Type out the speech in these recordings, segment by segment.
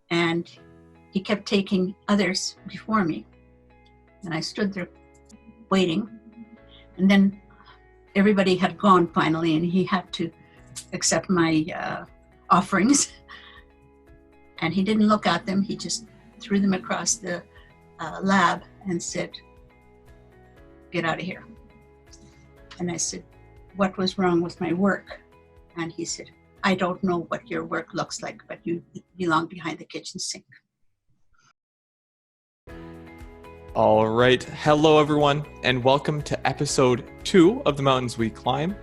and he kept taking others before me. And I stood there waiting, and then everybody had gone finally, and he had to accept my offerings. And he didn't look at them. He just threw them across the lab and said, "Get out of here." And I said, "What was wrong with my work?" And he said, "I don't know what your work looks like, but you belong behind the kitchen sink." All right. Hello, everyone, and welcome to episode 2 of The Mountains We Climb.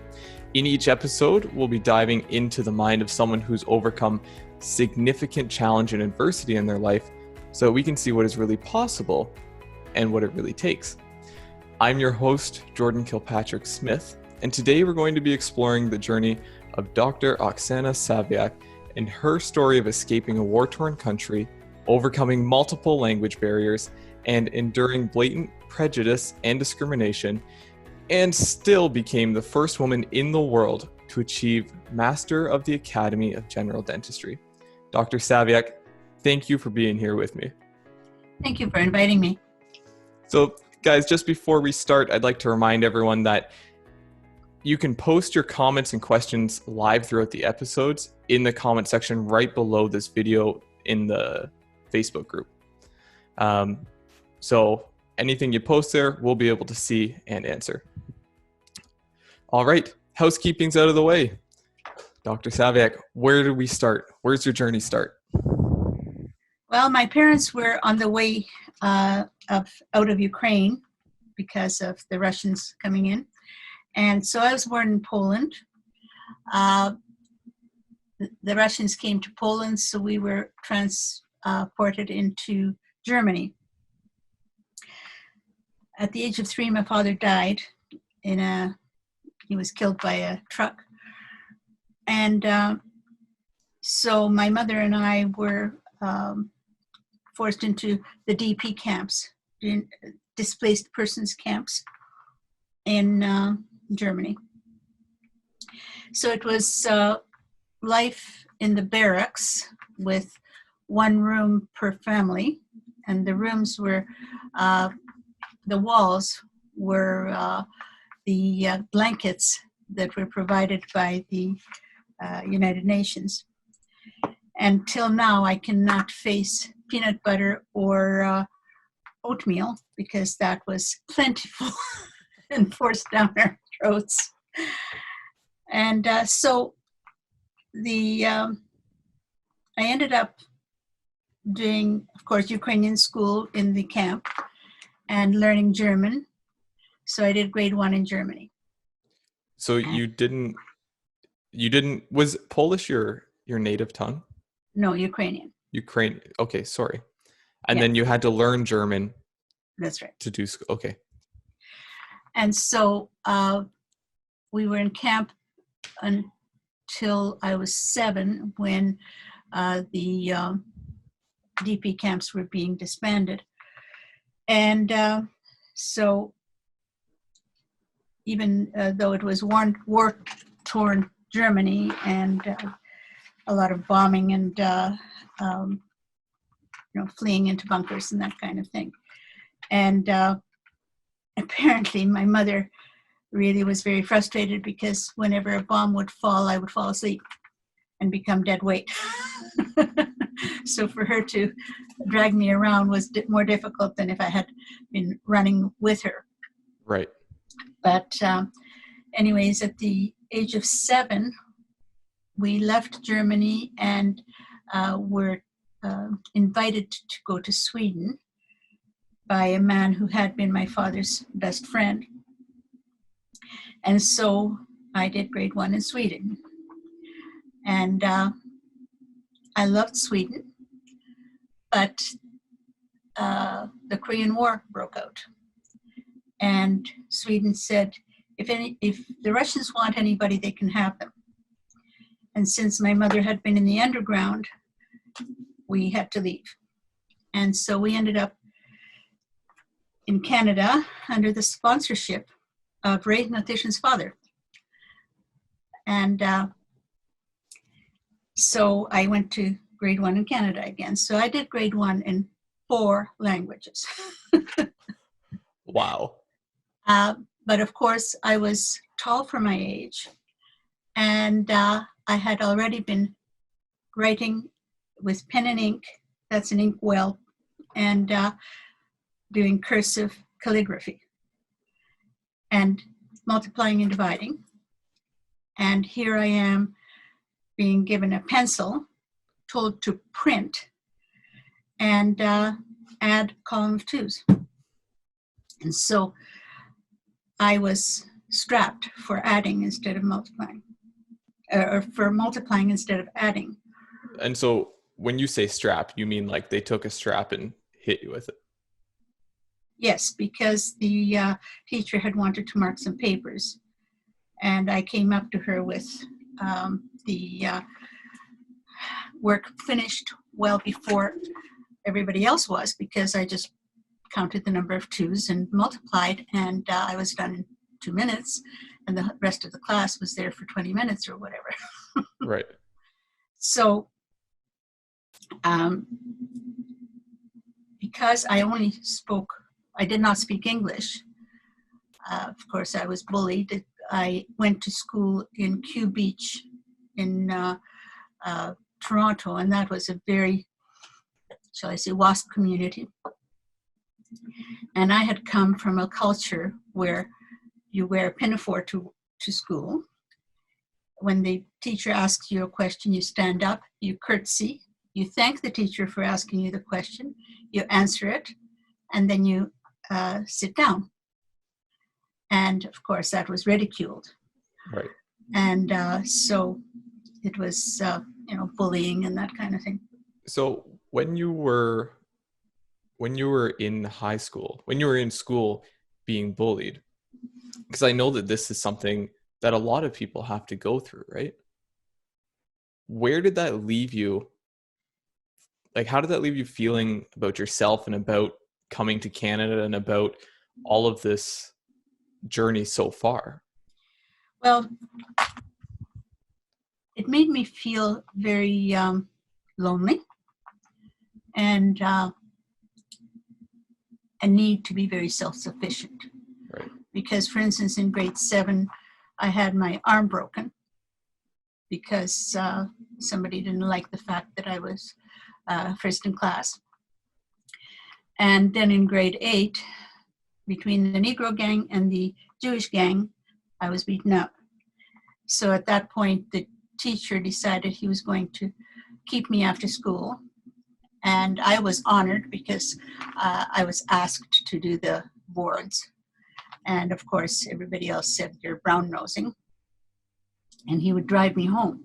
In each episode, we'll be diving into the mind of someone who's overcome significant challenge and adversity in their life so we can see what is really possible and what it really takes. I'm your host, Jordan Kilpatrick Smith, and today we're going to be exploring the journey of Dr. Oksana Sawiak and her story of escaping a war-torn country, overcoming multiple language barriers, and enduring blatant prejudice and discrimination, and still became the first woman in the world to achieve Master of the Academy of General Dentistry. Dr. Sawiak, thank you for being here with me. Thank you for inviting me. So, guys, just before we start, I'd like to remind everyone that you can post your comments and questions live throughout the episodes in the comment section right below this video in the Facebook group. So anything you post there, we'll be able to see and answer. All right, housekeeping's out of the way. Dr. Sawiak, where do we start? Where's your journey start? Well, my parents were on the way out of Ukraine because of the Russians coming in. And so I was born in Poland. The Russians came to Poland, so we were transported into Germany. At the age of 3, my father died he was killed by a truck. And so my mother and I were forced into the DP camps, displaced persons camps in Germany. So it was life in the barracks with one room per family, and the rooms were the walls were the blankets that were provided by the United Nations. And till now, I cannot face peanut butter or oatmeal because that was plentiful and forced down our throats. And so I ended up doing, of course, Ukrainian school in the camp and learning German. So I did grade 1 in Germany. So you didn't, was Polish your native tongue? No, Ukrainian. Ukraine. Okay, sorry. And Yeah. then you had to learn German. That's right. To do, okay. And so we were in camp until I was 7 when the DP camps were being disbanded. And so even though it was war-torn Germany and a lot of bombing and fleeing into bunkers and that kind of thing. And apparently my mother really was very frustrated because whenever a bomb would fall, I would fall asleep and become dead weight. So for her to drag me around was more difficult than if I had been running with her. Right. But anyways, at the age of 7, we left Germany and were invited to go to Sweden by a man who had been my father's best friend. And so I did grade 1 in Sweden. And I loved Sweden, but the Korean War broke out. And Sweden said, if the Russians want anybody, they can have them. And since my mother had been in the underground, we had to leave. And so we ended up in Canada under the sponsorship of Ray Nathishan's father. And so I went to grade 1 in Canada again. So I did grade 1 in 4 languages. Wow. But of course, I was tall for my age, and I had already been writing with pen and ink, that's an ink well, and doing cursive calligraphy, and multiplying and dividing. And here I am being given a pencil, told to print and add column of twos. And so I was strapped for adding instead of multiplying, or for multiplying instead of adding. And so when you say strap, you mean like they took a strap and hit you with it? Yes, because the teacher had wanted to mark some papers. And I came up to her with the work finished well before everybody else was, because I just counted the number of twos and multiplied, and I was done in 2 minutes, and the rest of the class was there for 20 minutes or whatever. Right. So because I did not speak English, of course I was bullied. I went to school in Kew Beach in Toronto, and that was a very, shall I say, WASP community. And I had come from a culture where you wear a pinafore to school. When the teacher asks you a question, you stand up, you curtsy, you thank the teacher for asking you the question, you answer it, and then you sit down. And of course, that was ridiculed. Right. And so it was, bullying and that kind of thing. So when you were in high school, when you were in school being bullied, because I know that this is something that a lot of people have to go through, right? Where did that leave you? Like, how did that leave you feeling about yourself and about coming to Canada and about all of this journey so far? Well, it made me feel very lonely and a need to be very self-sufficient. Right. Because, for instance, in grade 7, I had my arm broken because somebody didn't like the fact that I was first in class. And then in grade 8, between the Negro gang and the Jewish gang, I was beaten up. So at that point, the teacher decided he was going to keep me after school. And I was honored because I was asked to do the boards. And of course, everybody else said, "You're brown-nosing." And he would drive me home.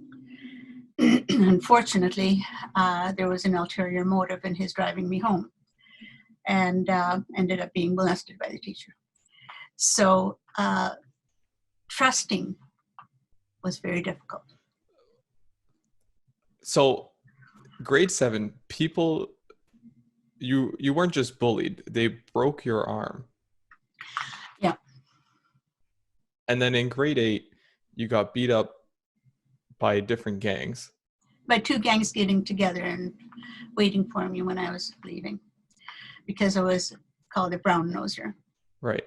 Unfortunately, there was an ulterior motive in his driving me home, and ended up being molested by the teacher. So trusting was very difficult. So grade 7, people, you weren't just bullied, they broke your arm. Yeah. And then in grade 8, you got beat up by different gangs. By 2 gangs getting together and waiting for me when I was leaving, because I was called a brown noser. Right.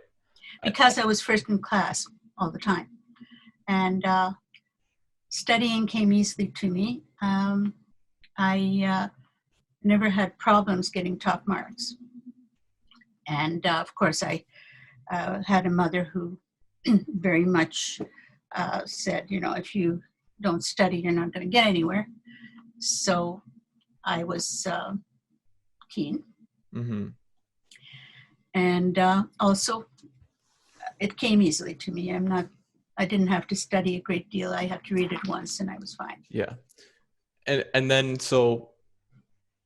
Because I was first in class all the time. And studying came easily to me. I never had problems getting top marks. And of course, I had a mother who very much said, if you don't study, you're not going to get anywhere. So I was keen. Mm-hmm. And also, it came easily to me. I didn't have to study a great deal. I had to read it once and I was fine. Yeah. And then, so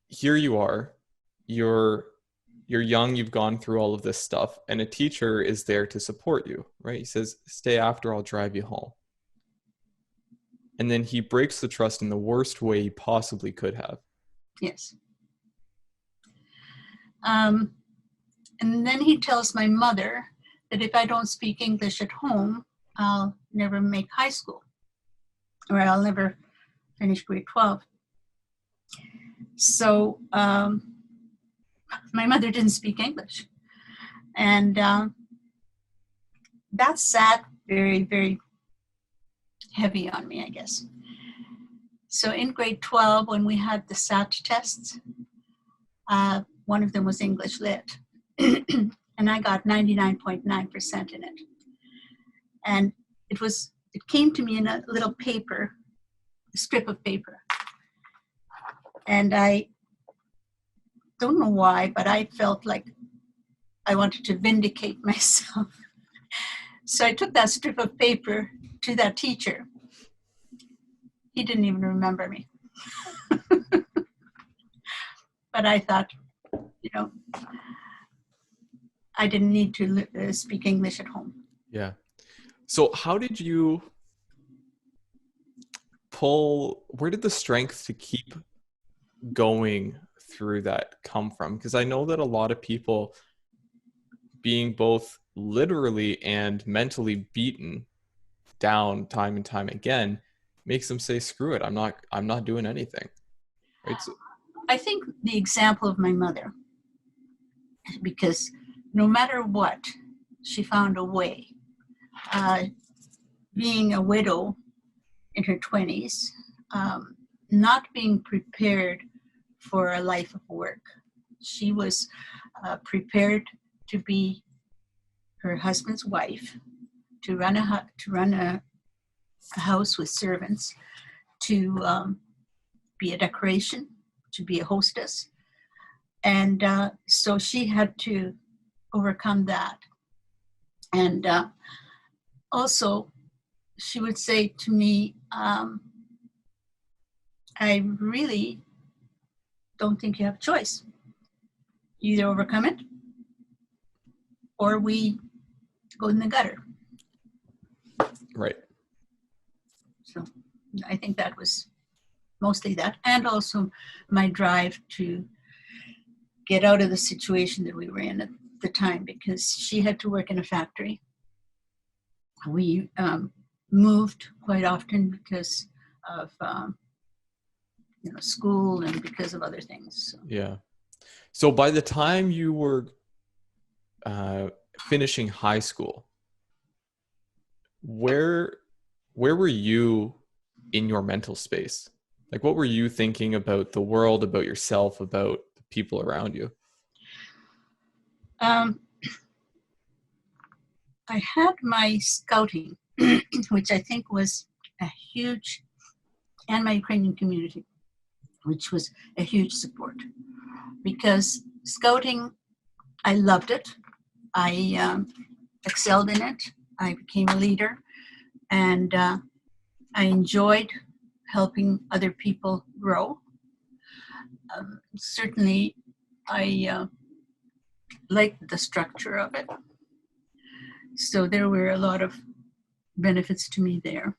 here you are, you're young, you've gone through all of this stuff, and a teacher is there to support you, right? He says, "Stay after, I'll drive you home." And then he breaks the trust in the worst way he possibly could have. Yes. And then he tells my mother that if I don't speak English at home, I'll never make high school, or I'll never finish grade 12. So my mother didn't speak English. And that sat very, very heavy on me, I guess. So in grade 12, when we had the SAT tests, one of them was English Lit. And I got 99.9% in it. And it came to me in a little paper, a strip of paper. And I don't know why, but I felt like I wanted to vindicate myself. So I took that strip of paper to that teacher. He didn't even remember me. But I thought, I didn't need to speak English at home. Yeah. So how did you where did the strength to keep going through that come from? Because I know that a lot of people being both literally and mentally beaten down time and time again makes them say, screw it, I'm not doing anything. Right? So, I think the example of my mother, because no matter what, she found a way. Being a widow in her 20s, not being prepared for a life of work. She was prepared to be her husband's wife, to run a house with servants, to be a decoration, to be a hostess. And so she had to overcome that. And also, she would say to me, I really don't think you have a choice. You either overcome it or we go in the gutter. Right. So I think that was mostly that. And also my drive to get out of the situation that we were in at the time, because she had to work in a factory. We moved quite often because of school and because of other things. So. Yeah. So by the time you were finishing high school, where were you in your mental space? Like, what were you thinking about the world, about yourself, about the people around you? I had my scouting, which I think was a huge, and my Ukrainian community, which was a huge support. Because scouting, I loved it. I excelled in it. I became a leader, and I enjoyed helping other people grow. Certainly, I liked the structure of it. So there were a lot of benefits to me there.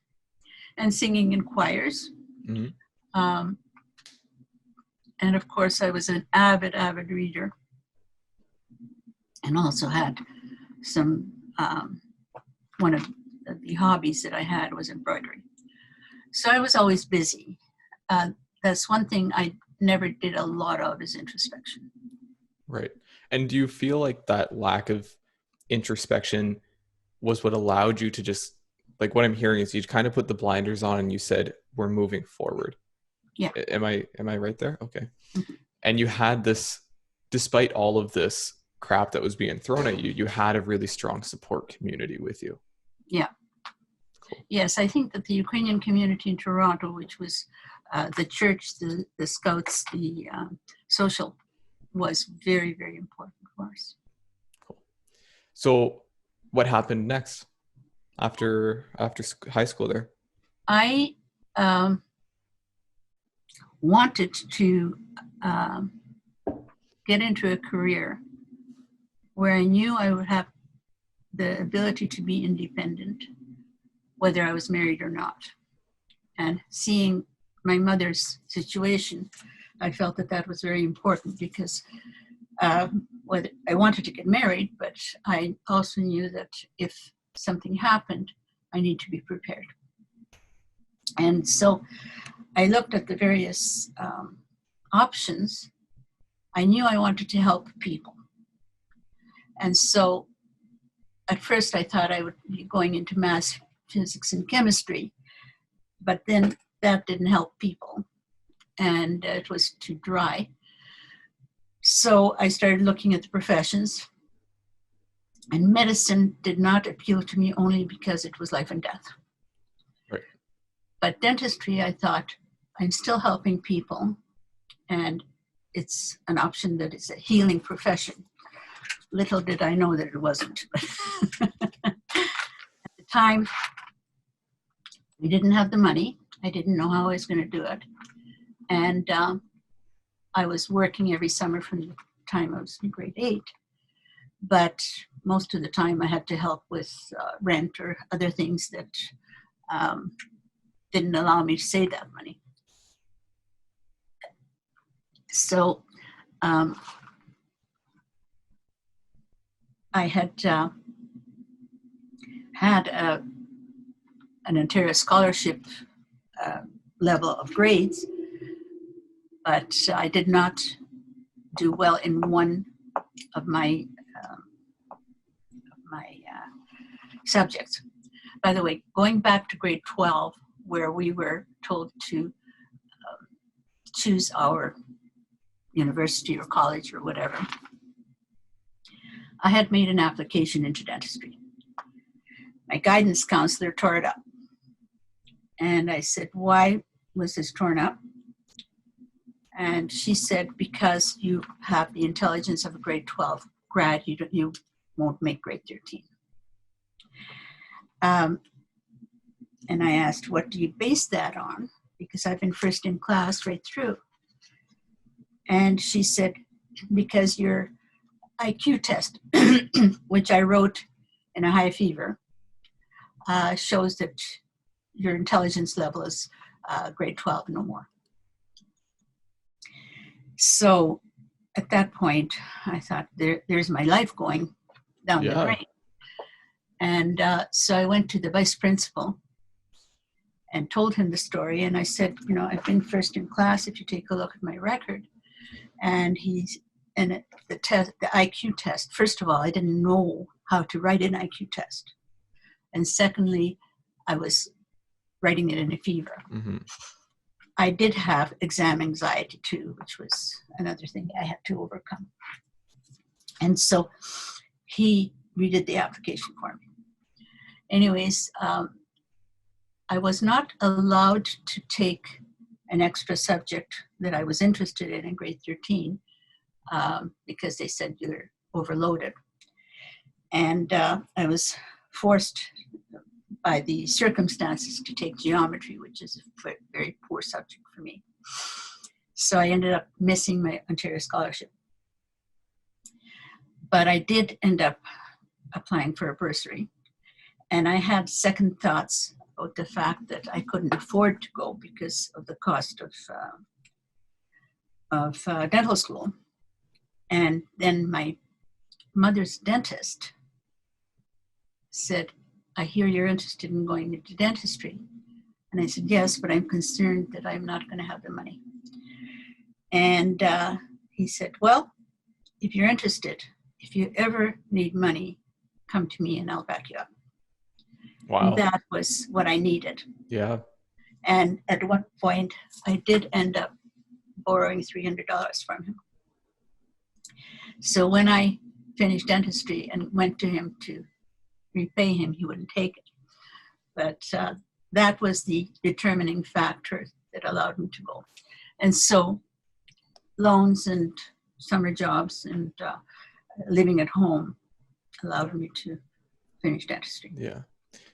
And singing in choirs. Mm-hmm. And of course, I was an avid reader. And also had some, one of the hobbies that I had was embroidery. So I was always busy. That's one thing I never did a lot of, is introspection. Right. And do you feel like that lack of introspection was what allowed you to just, like, what I'm hearing is you kind of put the blinders on and you said, we're moving forward. Yeah. Am I right there? Okay. Mm-hmm. And you had this, despite all of this crap that was being thrown at you, you had a really strong support community with you. Yeah. Cool. Yes, I think that the Ukrainian community in Toronto, which was the church, the scouts, the social, was very, very important for us. Cool. So what happened next after high school there? I wanted to get into a career where I knew I would have the ability to be independent, whether I was married or not. And seeing my mother's situation, I felt that was very important, because whether I wanted to get married, but I also knew that if something happened, I need to be prepared. And so I looked at the various options, I knew I wanted to help people. And so at first I thought I would be going into math, physics, and chemistry, but then that didn't help people, and it was too dry. So I started looking at the professions, and medicine did not appeal to me only because it was life and death. Right. But dentistry, I thought, I'm still helping people, and it's an option that is a healing profession. Little did I know that it wasn't. At the time, we didn't have the money. I didn't know how I was going to do it. And I was working every summer from the time I was in grade 8. But most of the time I had to help with rent or other things that didn't allow me to save that money. So I had had an Ontario scholarship level of grades, but I did not do well in one of my subjects. By the way, going back to grade 12, where we were told to choose our university or college or whatever, I had made an application into dentistry. My guidance counselor tore it up. And I said, why was this torn up? And she said, because you have the intelligence of a grade 12 grad, you won't make grade 13. And I asked, what do you base that on? Because I've been first in class right through. And she said, because your IQ test, which I wrote in a high fever, shows that your intelligence level is grade 12, no more. So at that point, I thought, there's my life going down the drain. And so I went to the vice principal and told him the story. And I said, I've been first in class if you take a look at my record. And the IQ test, first of all, I didn't know how to write an IQ test. And secondly, I was writing it in a fever. Mm-hmm. I did have exam anxiety too, which was another thing I had to overcome. And so he redid the application for me. Anyways, I was not allowed to take an extra subject that I was interested in grade 13 because they said you're overloaded. And I was forced by the circumstances to take geometry, which is a very poor subject for me. So I ended up missing my Ontario scholarship. But I did end up applying for a bursary. And I had second thoughts about the fact that I couldn't afford to go because of the cost of dental school. And then my mother's dentist said, I hear you're interested in going into dentistry. And I said, yes, but I'm concerned that I'm not going to have the money. And he said, well, if you're interested, if you ever need money, come to me and I'll back you up. Wow. And that was what I needed. Yeah. And at one point, I did end up borrowing $300 from him. So when I finished dentistry and went to him to repay him, he wouldn't take it. But that was the determining factor that allowed me to go. And so loans and summer jobs and living at home allowed me to finish dentistry. Yeah.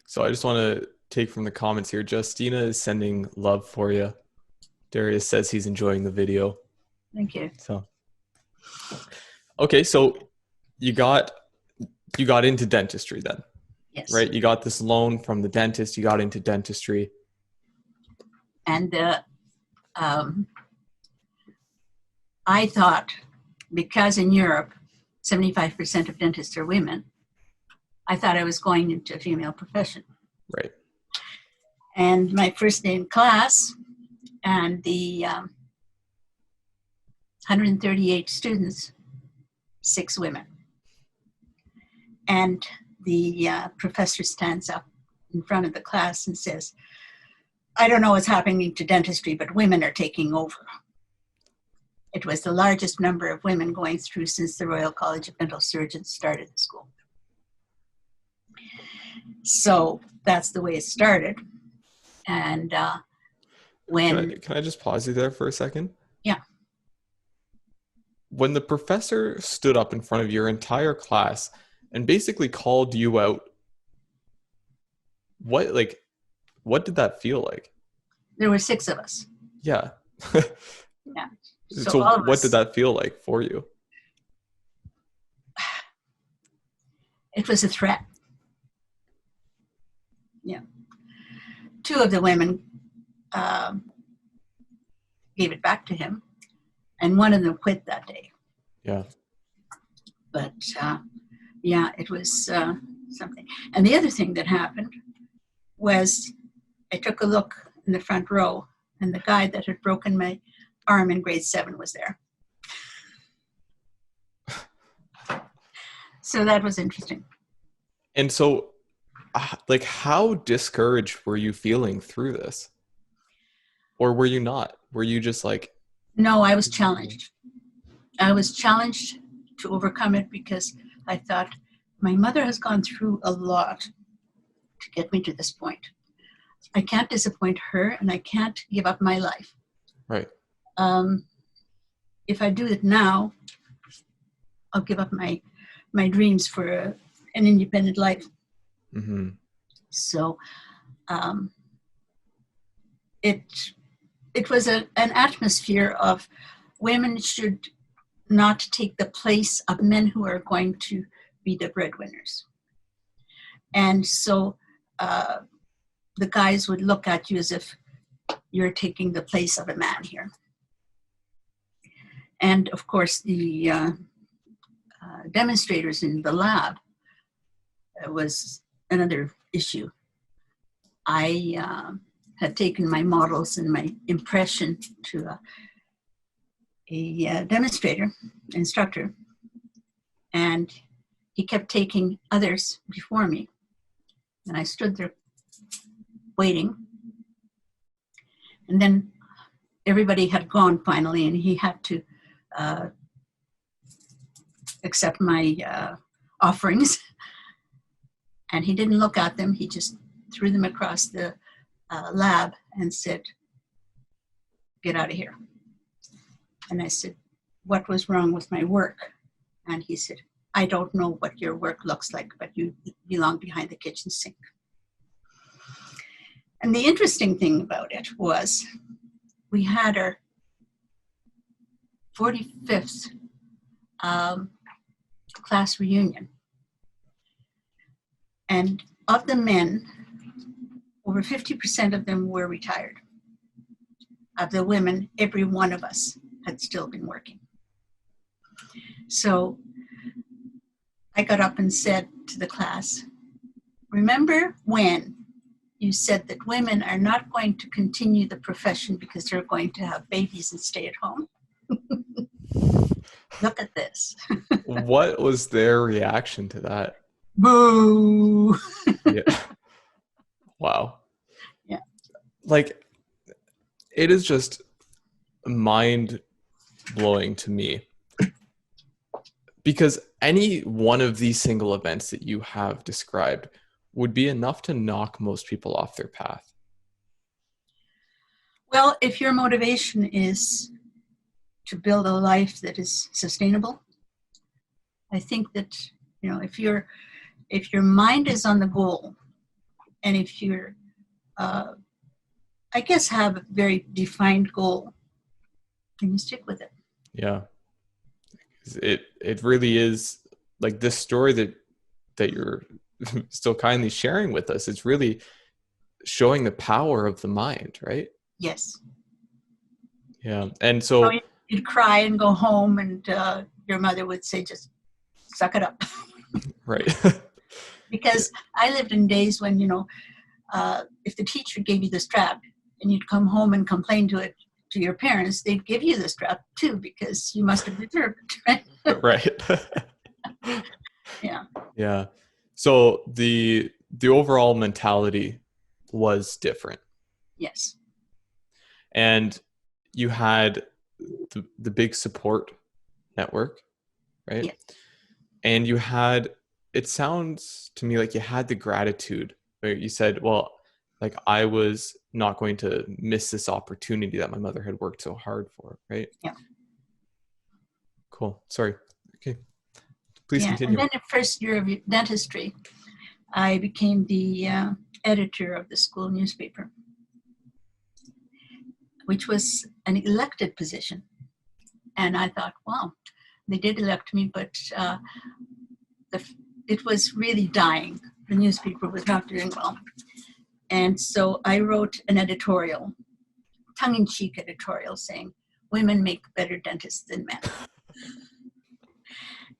So I just want to take from the comments here. Justina is sending love for you. Darius says he's enjoying the video. Thank you. So, okay. So you got into dentistry then. Yes. Right. You got this loan from the dentist. You got into dentistry. And I thought, because in Europe, 75% of dentists are women, I thought I was going into a female profession. Right. And my first day in class, and the 138 students, 6 women. And the professor stands up in front of the class and says, "I don't know what's happening to dentistry, but women are taking over." It was the largest number of women going through since the Royal College of Dental Surgeons started the school. So that's the way it started. And when... Can I just pause you there for a second? Yeah. When the professor stood up in front of your entire class and basically called you out, what did that feel like? There were 6 of us. Yeah. Yeah. So what did that feel like for you? It was a threat. Yeah. 2 of the women gave it back to him, and one of them quit that day. Yeah. But yeah, it was something. And the other thing that happened was I took a look in the front row, and the guy that had broken my arm in grade 7 was there. So that was interesting. And so, like, how discouraged were you feeling through this? Or were you not? Were you just like... No, I was challenged. I was challenged to overcome it because I thought, my mother has gone through a lot to get me to this point. I can't disappoint her, and I can't give up my life. Right. If I do it now, I'll give up my dreams for an independent life. Mm-hmm. So it was an atmosphere of women should not take the place of men who are going to be the breadwinners. And so the guys would look at you as if you're taking the place of a man here. And of course, the demonstrators in the lab was another issue. I had taken my models and my impression to a demonstrator, instructor, and he kept taking others before me. And I stood there waiting. And then everybody had gone finally, and he had to accept my offerings. And he didn't look at them. He just threw them across the lab and said, "Get out of here." And I said, "What was wrong with my work?" And he said, "I don't know what your work looks like, but you belong behind the kitchen sink." And the interesting thing about it was we had our 45th class reunion. And of the men, over 50% of them were retired. Of the women, every one of us had still been working. So I got up and said to the class, "Remember when you said that women are not going to continue the profession because they're going to have babies and stay at home? Look at this." What was their reaction to that? Boo! Yeah. Wow. Yeah. Like, it is just mind-blowing to me, because any one of these single events that you have described would be enough to knock most people off their path. Well, if your motivation is to build a life that is sustainable, I think that, if your mind is on the goal, and if you're, I guess, have a very defined goal, then you stick with it. Yeah. It really is, like, this story that you're still kindly sharing with us. It's really showing the power of the mind, right? Yes. Yeah. And so you'd cry and go home, and your mother would say, "Just suck it up." Right. Because I lived in days when, if the teacher gave you the strap and you'd come home and complain to to your parents, they'd give you the strap too, because you must have deserved it, right? Right. Yeah. Yeah. So the overall mentality was different. Yes. And you had the big support network, right? Yes. And you had, it sounds to me like you had the gratitude where you said, well, like I was not going to miss this opportunity that my mother had worked so hard for, right? Yeah. Cool. Sorry. Okay. Please Yeah. And continue. then the first year of dentistry, I became the editor of the school newspaper, which was an elected position. And I thought, wow, they did elect me, but it was really dying. The newspaper was not doing well. And so I wrote an editorial, tongue-in-cheek editorial, saying, women make better dentists than men.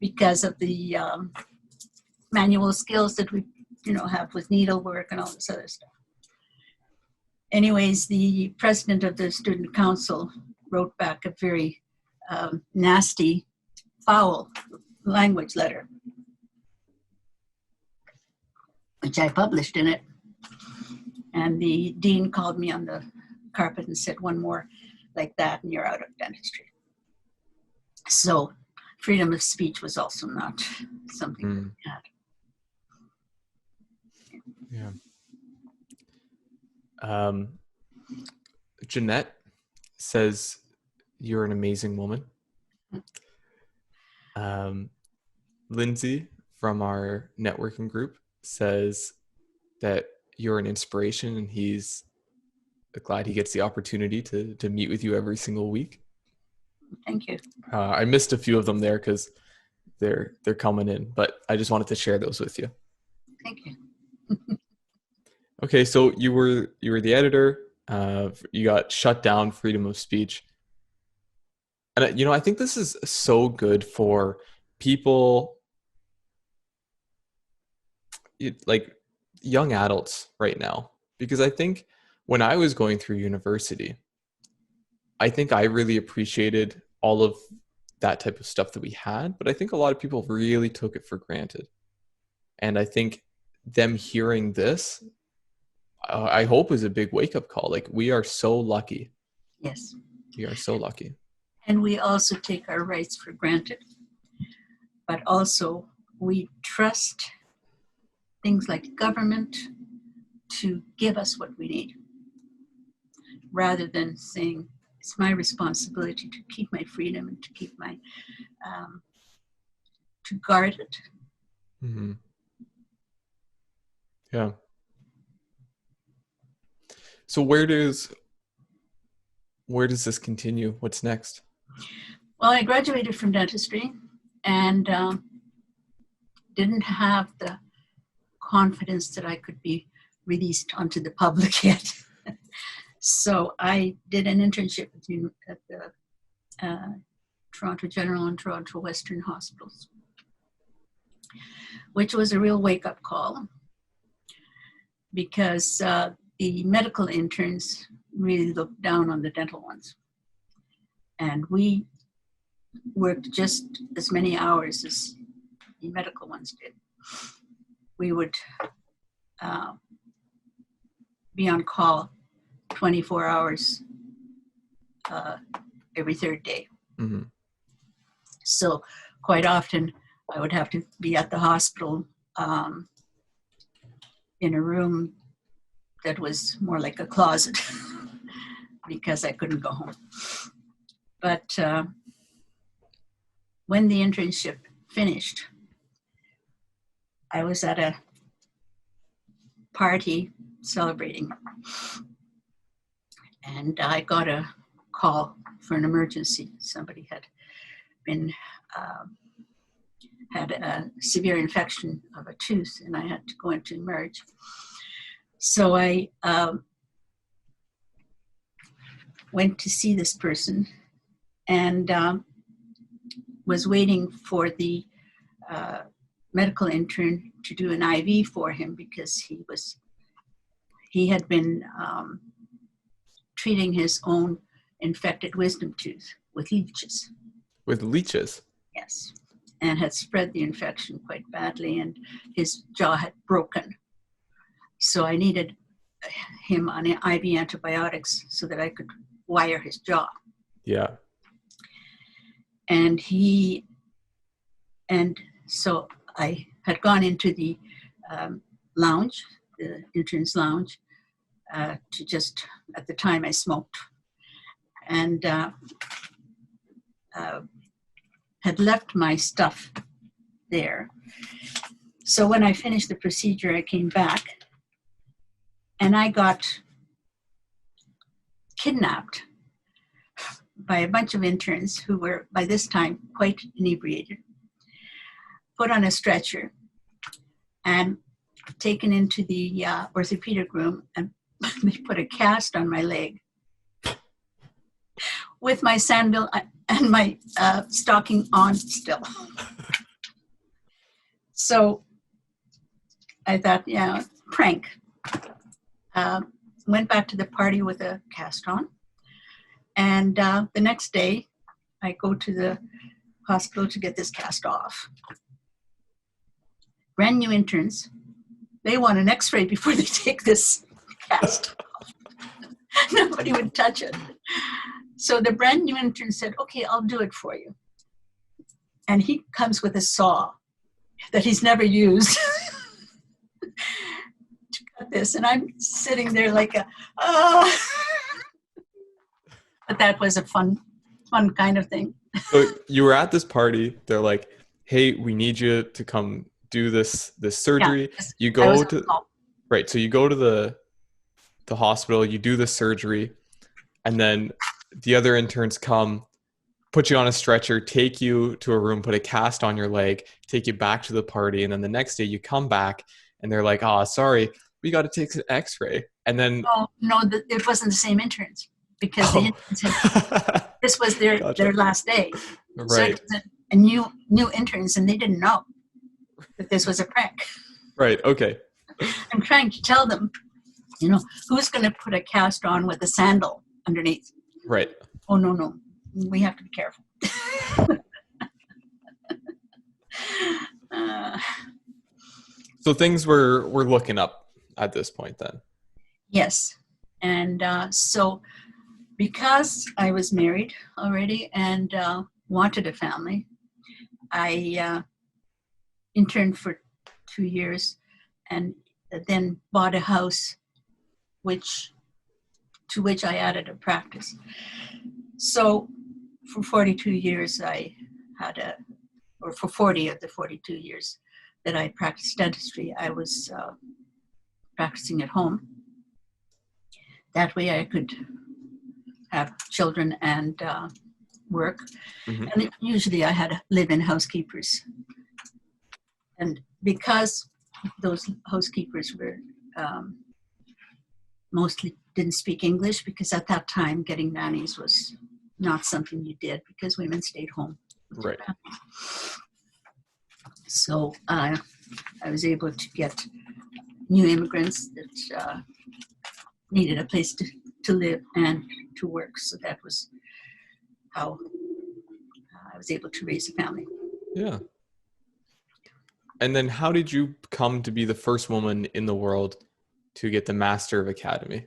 Because of the manual skills that we, have with needlework and all this other stuff. Anyways, the president of the student council wrote back a very nasty, foul language letter, which I published in it. And the dean called me on the carpet and said, one more like that and you're out of dentistry. So freedom of speech was also not something that we had. Yeah. Jeanette says you're an amazing woman. Lindsay from our networking group says that you're an inspiration and he's glad he gets the opportunity to meet with you every single week. Thank you. I missed a few of them there because they're coming in, but I just wanted to share those with you. Thank you. Okay, so you were the editor. You got shut down, freedom of speech. And I think this is so good for people like young adults right now, because I think when I was going through university, I think I really appreciated all of that type of stuff that we had, but I think a lot of people really took it for granted. And I think them hearing this, I hope, is a big wake-up call. Like, we are so lucky. Yes. We are so lucky. And we also take our rights for granted, but also we trust things like government to give us what we need, rather than saying it's my responsibility to keep my freedom and to keep my, to guard it. Mm-hmm. Yeah. So where does this continue? What's next? Well, I graduated from dentistry and didn't have the confidence that I could be released onto the public yet. So I did an internship at the Toronto General and Toronto Western hospitals, which was a real wake-up call, because the medical interns really looked down on the dental ones. And we worked just as many hours as the medical ones did. We would be on call 24 hours every third day. Mm-hmm. So quite often I would have to be at the hospital in a room that was more like a closet because I couldn't go home. But when the internship finished, I was at a party celebrating, and I got a call for an emergency. Somebody had been had a severe infection of a tooth, and I had to go into emerge. So I went to see this person and was waiting for the medical intern to do an IV for him, because he had been treating his own infected wisdom tooth with leeches. With leeches? Yes. And had spread the infection quite badly, and his jaw had broken. So I needed him on IV antibiotics so that I could wire his jaw. Yeah. And so I had gone into the lounge, the interns lounge, to just, at the time I smoked, and had left my stuff there. So when I finished the procedure, I came back and I got kidnapped by a bunch of interns who were by this time quite inebriated, put on a stretcher and taken into the orthopedic room, and they put a cast on my leg with my sandal and my stocking on still. So I thought, yeah, prank. Went back to the party with a cast on. And the next day, I go to the hospital to get this cast off. Brand new interns, they want an x-ray before they take this cast off. Nobody would touch it. So the brand new intern said, okay, I'll do it for you. And he comes with a saw that he's never used to cut this. And I'm sitting there like but that was a fun kind of thing. So you were at this party. They're like, hey, we need you to come do this surgery. Yeah, you go to, right. So you go to the hospital, you do the surgery, and then the other interns come, put you on a stretcher, take you to a room, put a cast on your leg, take you back to the party. And then the next day you come back and they're like, oh, sorry, we got to take an x-ray. And then, oh no, it wasn't the same interns, because the interns had, this was their last day. Right. So it was a new interns, and they didn't know that this was a prank. Right. Okay. I'm trying to tell them, who's going to put a cast on with a sandal underneath? Right. Oh, no. We have to be careful. So things were looking up at this point then. Yes. And so because I was married already and wanted a family, I interned for 2 years and then bought a house to which I added a practice. So for 42 years for 40 of the 42 years that I practiced dentistry, I was practicing at home. That way I could have children and work. Mm-hmm. And usually I had live-in housekeepers. And because those housekeepers were mostly didn't speak English, because at that time getting nannies was not something you did because women stayed home. Right. So I was able to get new immigrants that needed a place to live and to work. So that was how I was able to raise a family. Yeah. And then how did you come to be the first woman in the world to get the Master of Academy?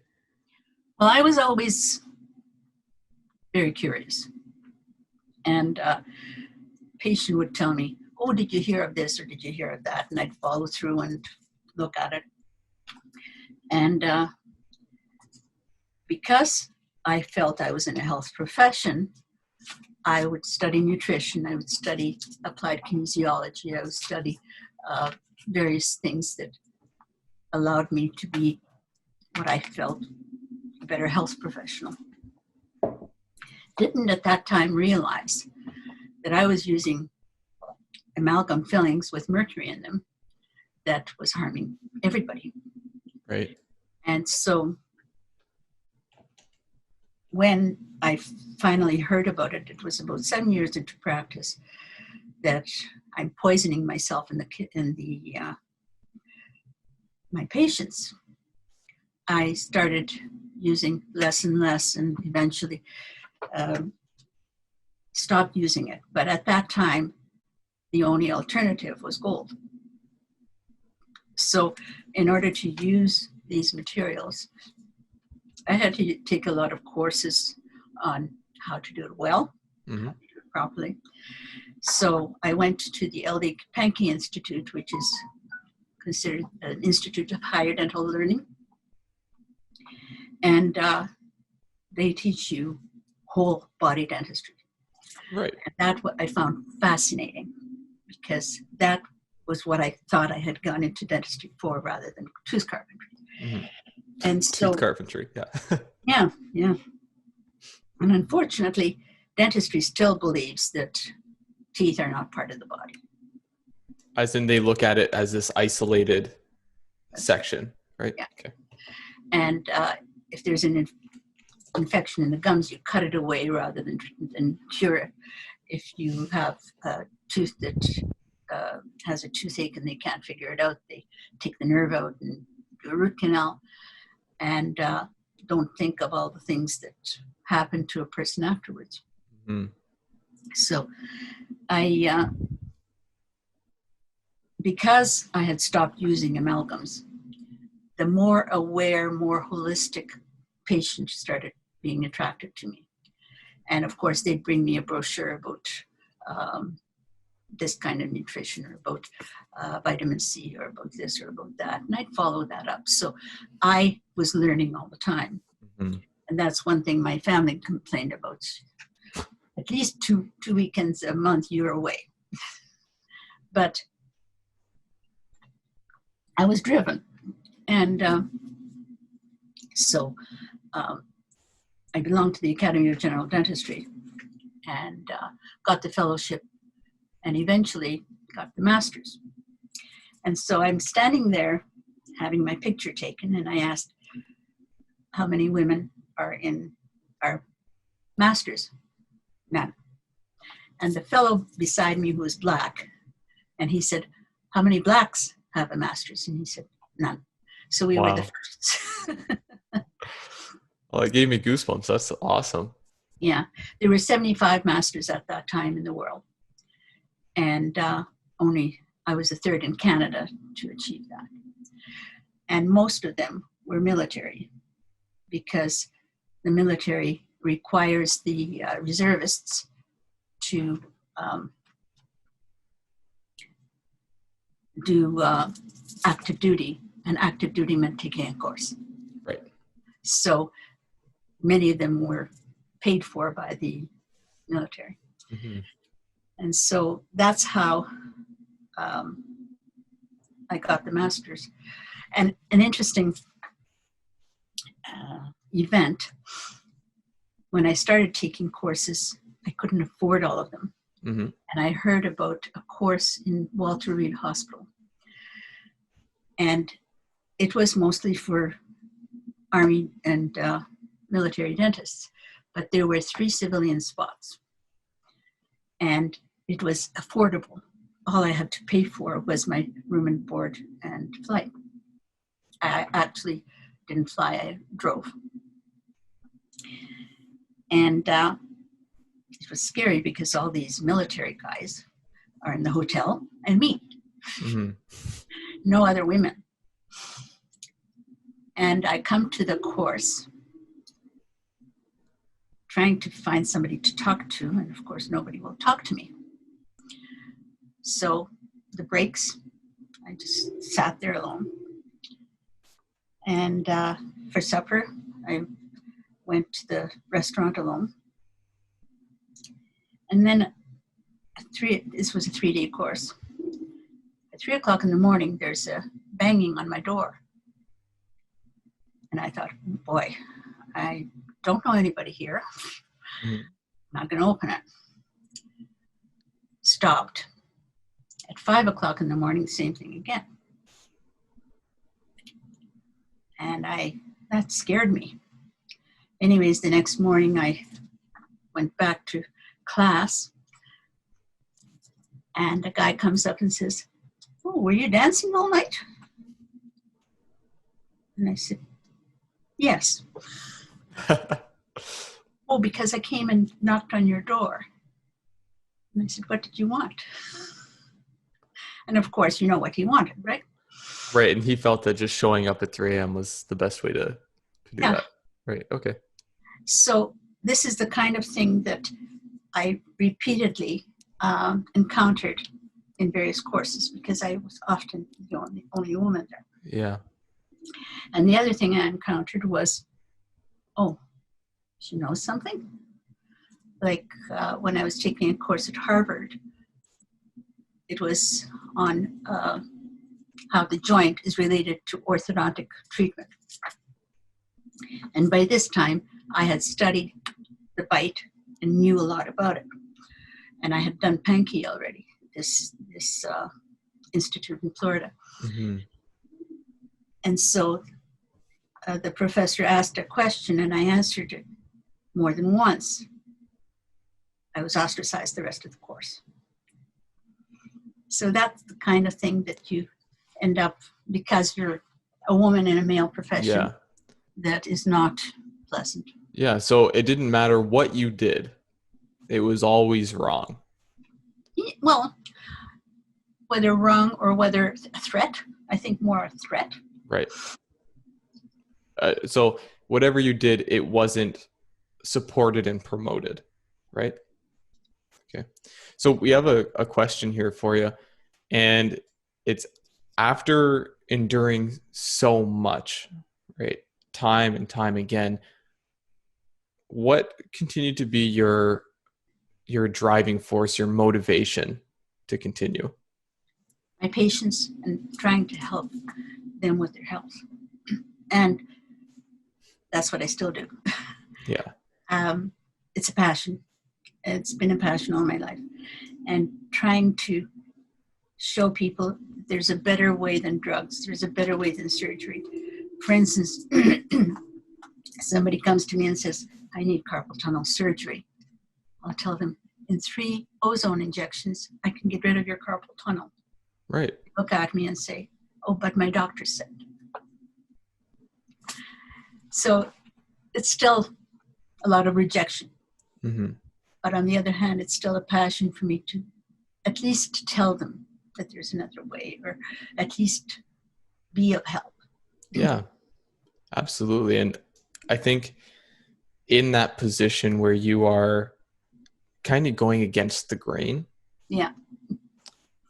Well, I was always very curious. And patient would tell me, oh, did you hear of this or did you hear of that? And I'd follow through and look at it. And because I felt I was in a health profession, I would study nutrition, I would study applied kinesiology, I would study various things that allowed me to be what I felt a better health professional. Didn't at that time realize that I was using amalgam fillings with mercury in them that was harming everybody. Right. And so when I finally heard about it, it was about 7 years into practice, that I'm poisoning myself in my patients. I started using less and less, and eventually stopped using it. But at that time, the only alternative was gold. So in order to use these materials, I had to take a lot of courses on how to do it well, Mm-hmm. how to do it properly. So I went to the L.D. Pankey Institute, which is considered an institute of higher dental learning. And they teach you whole body dentistry. Right. And that's what I found fascinating, because that was what I thought I had gone into dentistry for rather than tooth carpentry. Mm-hmm. And so, Tooth carpentry, yeah. yeah. And unfortunately, dentistry still believes that teeth are not part of the body. As in they look at it as this isolated section, right? Yeah. Okay. And if there's an infection in the gums, you cut it away rather than cure it. If you have a tooth that has a toothache and they can't figure it out, they take the nerve out and do a root canal, and don't think of all the things that happen to a person afterwards. Mm-hmm. So I, because I had stopped using amalgams, the more aware, more holistic patients started being attracted to me. And of course, they'd bring me a brochure about this kind of nutrition, or about vitamin C, or about this or about that. And I'd follow that up. So I was learning all the time. Mm-hmm. And that's one thing my family complained about. At least two weekends a month, you're away. But I was driven. And so I belonged to the Academy of General Dentistry, and got the fellowship, and eventually got the master's. And so I'm standing there having my picture taken, and I asked how many women are in our master's. None. And the fellow beside me, who was black, and he said, how many blacks have a master's? And he said, none. So we were the first. Well, it gave me goosebumps. That's awesome. Yeah, there were 75 masters at that time in the world. And only I was the third in Canada to achieve that. And most of them were military, because the military requires the reservists to do active duty, and active duty meant taking a course. Right. So many of them were paid for by the military. Mm-hmm. And so that's how I got the master's. And an interesting event, when I started taking courses, I couldn't afford all of them. Mm-hmm. And I heard about a course in Walter Reed Hospital. And it was mostly for Army and military dentists, but there were 3 civilian spots. And it was affordable. All I had to pay for was my room and board and flight. I actually didn't fly, I drove. And it was scary, because all these military guys are in the hotel, and me. Mm-hmm. No other women. And I come to the course trying to find somebody to talk to, and of course nobody will talk to me. So the breaks, I just sat there alone. And for supper, I went to the restaurant alone. And then this was a 3-day course. At 3 o'clock in the morning, there's a banging on my door. And I thought, boy, I don't know anybody here. Mm-hmm. I'm not going to open it. Stopped. At 5 o'clock in the morning, same thing again. And that scared me. Anyways, the next morning I went back to class, and a guy comes up and says, oh, were you dancing all night? And I said, yes. Oh, because I came and knocked on your door. And I said, what did you want? And of course, you know what he wanted, right? Right. And he felt that just showing up at 3 a.m. was the best way to do Yeah. that. Right. Okay. So this is the kind of thing that I repeatedly encountered in various courses because I was often the only woman there. Yeah. And the other thing I encountered was, oh, she knows something? Like when I was taking a course at Harvard, it was on how the joint is related to orthodontic treatment. And by this time, I had studied the bite and knew a lot about it. And I had done Pankey already, this institute in Florida. Mm-hmm. And so the professor asked a question and I answered it more than once. I was ostracized the rest of the course. So that's the kind of thing that you end up, because you're a woman in a male profession, that is not pleasant. Yeah. So it didn't matter what you did. It was always wrong. Well, whether wrong or whether a threat, I think more a threat. Right. So whatever you did, it wasn't supported and promoted, right? Okay. So we have a question here for you, and it's after enduring so much, right, time and time again, what continued to be your driving force, your motivation to continue? My patients and trying to help them with their health. And that's what I still do. Yeah. It's a passion. It's been a passion all my life. And trying to show people there's a better way than drugs. There's a better way than surgery. For instance, somebody comes to me and says, I need carpal tunnel surgery. I'll tell them, in 3 ozone injections, I can get rid of your carpal tunnel. Right. They look at me and say, oh, but my doctor said. So it's still a lot of rejection. Mm-hmm. But on the other hand, it's still a passion for me to at least tell them that there's another way, or at least be of help. Yeah, absolutely. And I think in that position where you are kind of going against the grain, Yeah,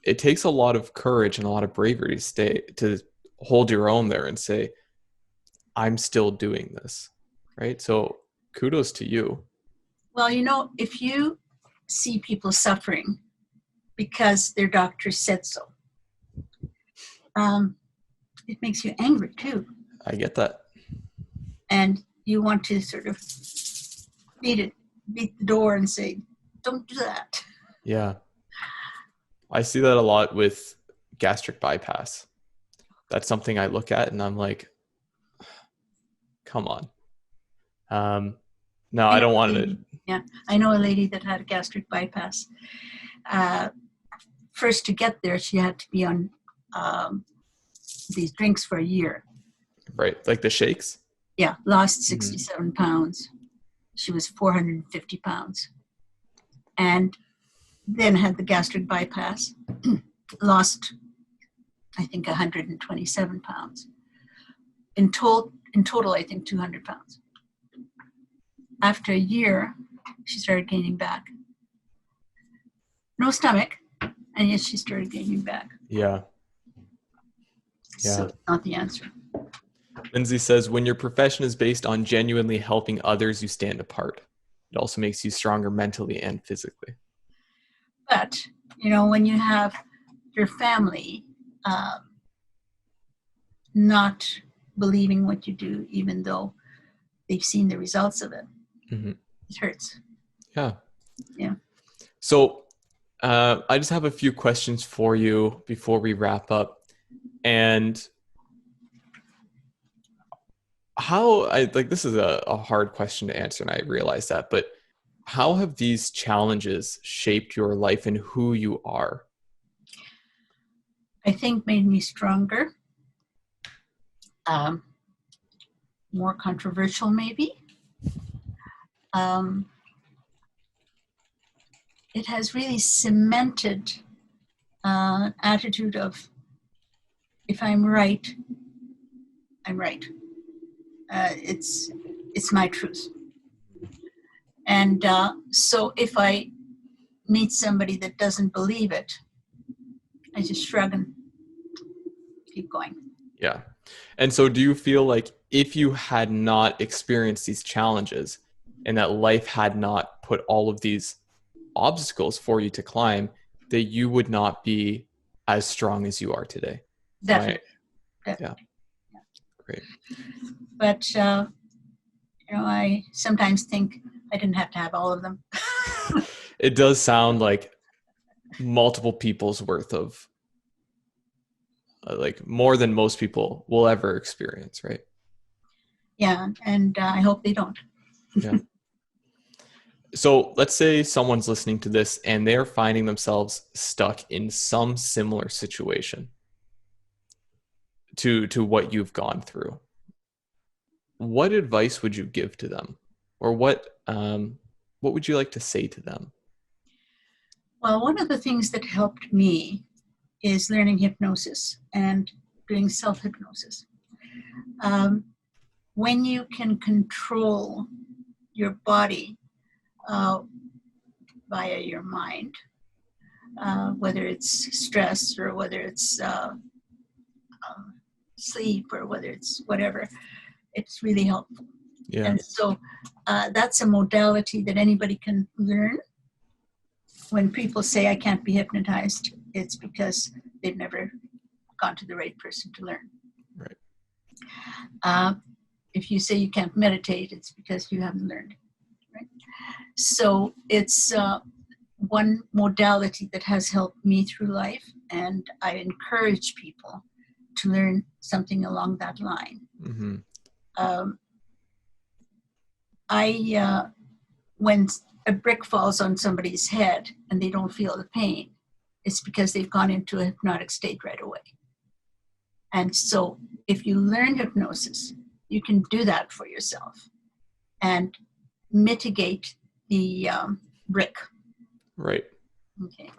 it takes a lot of courage and a lot of bravery to hold your own there and say, I'm still doing this, right? So kudos to you. well, you know, if you see people suffering because their doctor said so, it makes you angry too. I get that. And you want to sort of beat the door and say, don't do that. Yeah. I see that a lot with gastric bypass. That's something I look at and I'm like, come on. No, I don't want to. Yeah, I know a lady that had a gastric bypass. First, to get there, she had to be on these drinks for a year. Right, like the shakes? Yeah, lost 67 pounds. She was 450 pounds. And then had the gastric bypass, lost, I think, 127 pounds. In total, I think 200 pounds. After a year, she started gaining back. No stomach, and yet she started gaining back. Yeah. So not the answer. Lindsay says, when your profession is based on genuinely helping others, you stand apart. It also makes you stronger mentally and physically. But, you know, when you have your family not believing what you do, even though they've seen the results of it, it hurts. Yeah. Yeah. So I just have a few questions for you before we wrap up. And this is a hard question to answer, and I realize that, but how have these challenges shaped your life and who you are? I think made me stronger, more controversial maybe, it has really cemented an attitude of, if I'm right, I'm right. It's my truth. And so if I meet somebody that doesn't believe it, I just shrug and keep going. Yeah. And so do you feel like if you had not experienced these challenges and that life had not put all of these obstacles for you to climb, that you would not be as strong as you are today? Definitely. Right? Yeah. Great. But, I sometimes think I didn't have to have all of them. It does sound like multiple people's worth of, like more than most people will ever experience, right? Yeah, and I hope they don't. Yeah. So let's say someone's listening to this and they're finding themselves stuck in some similar situation to what you've gone through. What advice would you give to them, or what would you like to say to them? Well, one of the things that helped me is learning hypnosis and doing self-hypnosis. When you can control your body via your mind, whether it's stress or whether it's sleep or whether it's whatever, it's really helpful. Yeah. And so that's a modality that anybody can learn. When people say I can't be hypnotized, it's because they've never gone to the right person to learn. Right. If you say you can't meditate, it's because you haven't learned. Right? So it's one modality that has helped me through life, and I encourage people to learn something along that line. Mm-hmm. When a brick falls on somebody's head and they don't feel the pain, it's because they've gone into a hypnotic state right away. And so if you learn hypnosis, you can do that for yourself and mitigate the brick. Right. Okay.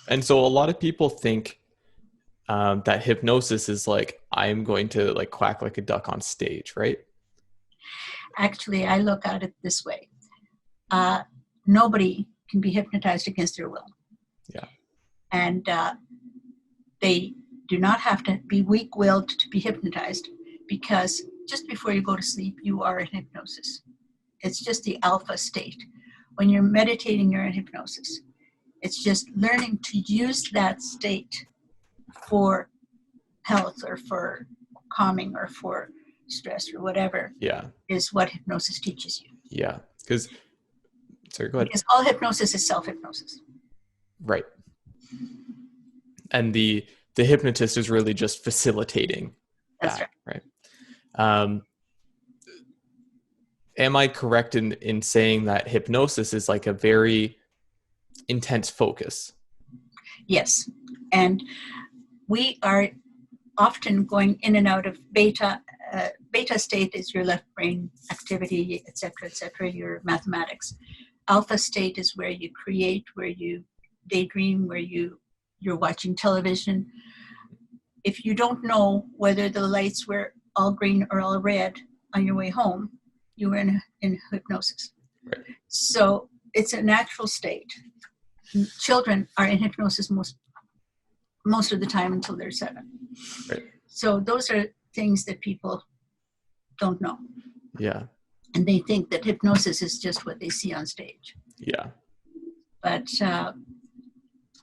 And so a lot of people think that hypnosis is like, I'm going to like quack like a duck on stage, right? Actually, I look at it this way. Nobody can be hypnotized against their will. Yeah. And they do not have to be weak-willed to be hypnotized, because just before you go to sleep, you are in hypnosis. It's just the alpha state. When you're meditating, you're in hypnosis. It's just learning to use that state for health or for calming or for stress or whatever. Yeah. Is what hypnosis teaches you. Yeah. Sorry, go ahead. Because all hypnosis is self-hypnosis. Right. And the hypnotist is really just facilitating That's that, right? Am I correct in saying that hypnosis is like a very intense focus? Yes. And we are often going in and out of beta. Beta state is your left brain activity, et cetera, your mathematics. Alpha state is where you create, where you daydream, where you're watching television. If you don't know whether the lights were all green or all red on your way home, you were in hypnosis. Right. So it's a natural state. Children are in hypnosis most of the time until they're 7. Right. So those are things that people don't know. Yeah. And they think that hypnosis is just what they see on stage. Yeah. But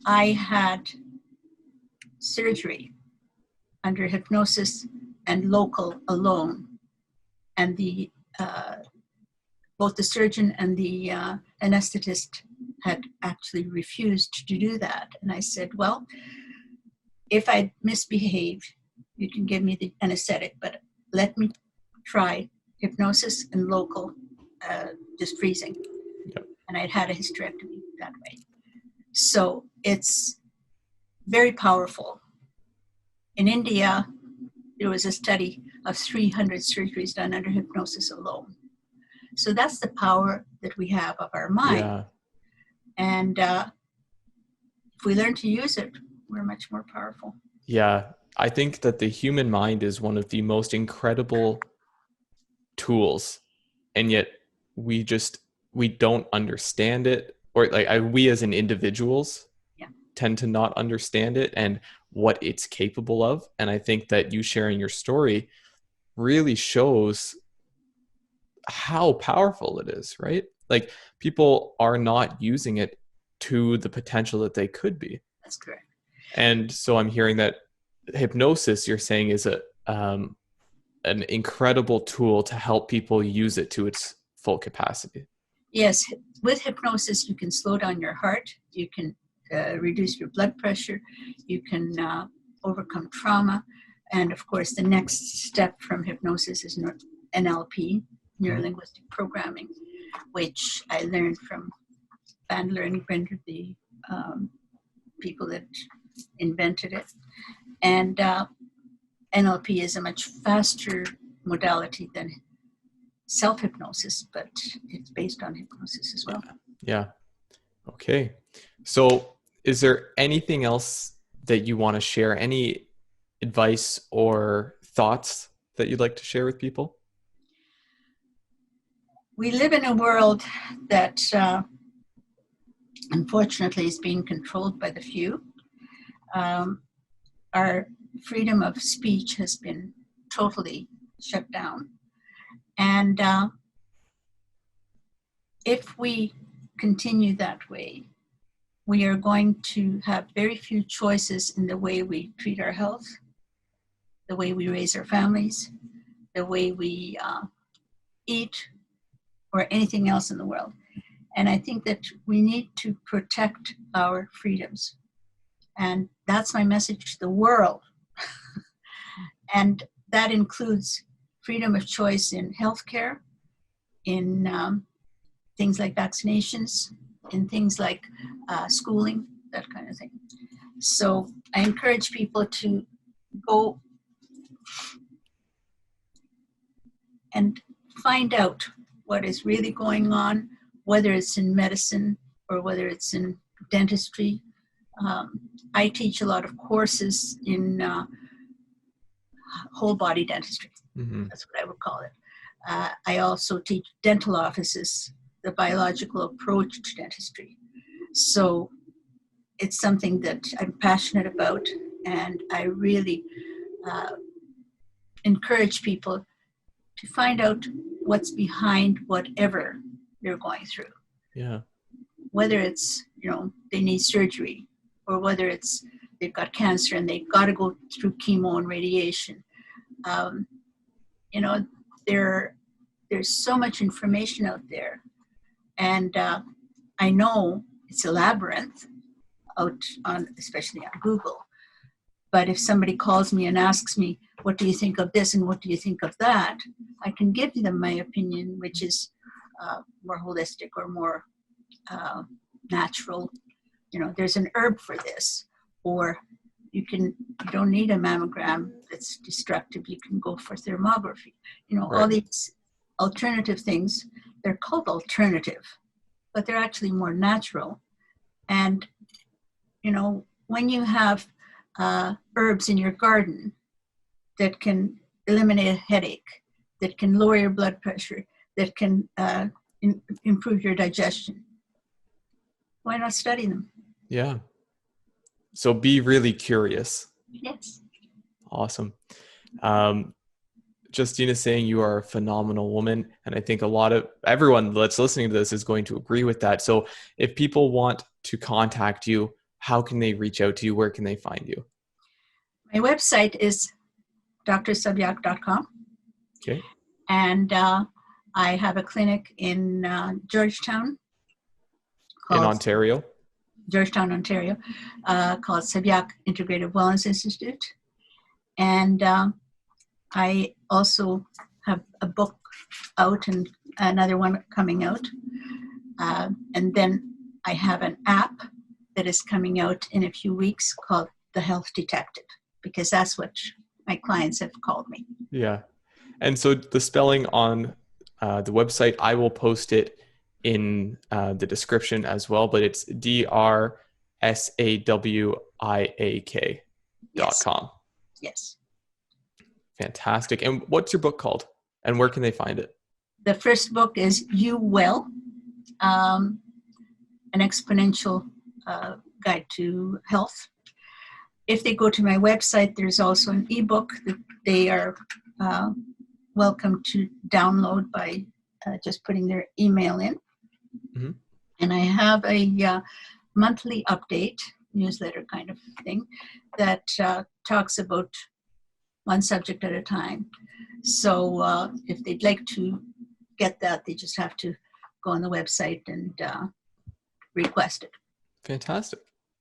I had surgery under hypnosis and local alone. And both the surgeon and the anesthetist had actually refused to do that. And I said, well, if I misbehave, you can give me the anesthetic, but let me try hypnosis and local, just freezing. Yep. And I'd had a hysterectomy that way. So it's very powerful. In India, there was a study of 300 surgeries done under hypnosis alone. So that's the power that we have of our mind. Yeah. And if we learn to use it, we're much more powerful. Yeah. I think that the human mind is one of the most incredible tools, and yet we don't understand it, or we as an individuals tend to not understand it and what it's capable of. And I think that you sharing your story really shows how powerful it is, right? Like, people are not using it to the potential that they could be. That's correct. And so I'm hearing that hypnosis, you're saying, is an incredible tool to help people use it to its full capacity. Yes, with hypnosis, you can slow down your heart, you can reduce your blood pressure, you can overcome trauma, and of course, the next step from hypnosis is NLP, neuro-linguistic programming, which I learned from Bandler and Grinder, the people that invented it. And NLP is a much faster modality than self-hypnosis, but it's based on hypnosis as well. Yeah. Okay. So is there anything else that you want to share? Any advice or thoughts that you'd like to share with people? We live in a world that unfortunately is being controlled by the few. Our freedom of speech has been totally shut down. And if we continue that way, we are going to have very few choices in the way we treat our health, the way we raise our families, the way we eat, or anything else in the world. And I think that we need to protect our freedoms. And that's my message to the world. And that includes freedom of choice in healthcare, in things like vaccinations, in things like schooling, that kind of thing. So I encourage people to go and find out what is really going on, whether it's in medicine or whether it's in dentistry. I teach a lot of courses in whole body dentistry. Mm-hmm. That's what I would call it. I also teach dental offices, the biological approach to dentistry. So it's something that I'm passionate about, and I really encourage people to find out what's behind whatever they're going through. Yeah. Whether it's, they need surgery, or whether it's they've got cancer and they've got to go through chemo and radiation. There's so much information out there. And I know it's a labyrinth especially on Google. But if somebody calls me and asks me, what do you think of this and what do you think of that? I can give them my opinion, which is more holistic or more natural. There's an herb for this, or you don't need a mammogram that's destructive. You can go for thermography. Right. All these alternative things, they're called alternative, but they're actually more natural. And, when you have herbs in your garden that can eliminate a headache, that can lower your blood pressure, that can improve your digestion, why not study them? Yeah. So be really curious. Yes. Awesome. Justina's saying you are a phenomenal woman. And I think everyone that's listening to this is going to agree with that. So if people want to contact you, how can they reach out to you? Where can they find you? My website is drsawiak.com. Okay. And I have a clinic in Georgetown. In Ontario? Georgetown, Ontario, called Sawiak Integrative Wellness Institute. And I also have a book out and another one coming out. And then I have an app that is coming out in a few weeks called The Health Detective, because that's what my clients have called me. Yeah. And so the spelling on the website. I will post it in the description as well, but it's drsawiak.com. Yes. Fantastic. And what's your book called? And where can they find it? The first book is You Well, an exponential guide to health. If they go to my website, there's also an ebook that they are welcome to download by just putting their email in. Mm-hmm. And I have a monthly update, newsletter kind of thing, that talks about one subject at a time. So if they'd like to get that, they just have to go on the website and request it. Fantastic.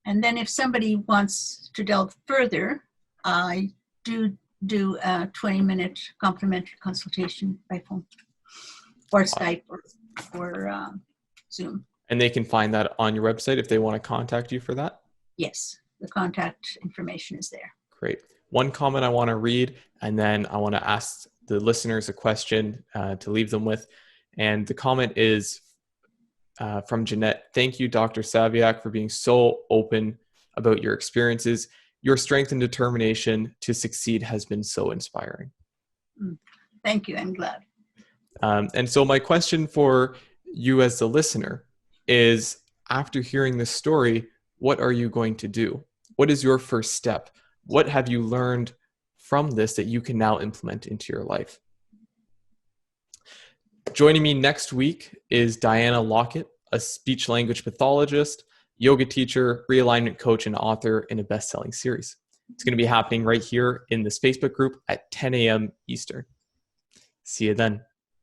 And then if somebody wants to delve further, I do a 20-minute complimentary consultation by phone or Skype or Zoom. And they can find that on your website if they want to contact you for that? Yes, the contact information is there. Great. One comment I want to read, and then I want to ask the listeners a question to leave them with. And the comment is from Jeanette. Thank you, Dr. Sawiak, for being so open about your experiences. Your strength and determination to succeed has been so inspiring. Thank you. I'm glad. And so my question for you as the listener is, after hearing this story, what are you going to do? What is your first step? What have you learned from this that you can now implement into your life? Joining me next week is Diana Lockett, a speech language pathologist, yoga teacher, realignment coach, and author in a best-selling series. It's going to be happening right here in this Facebook group at 10 a.m. Eastern. See you then.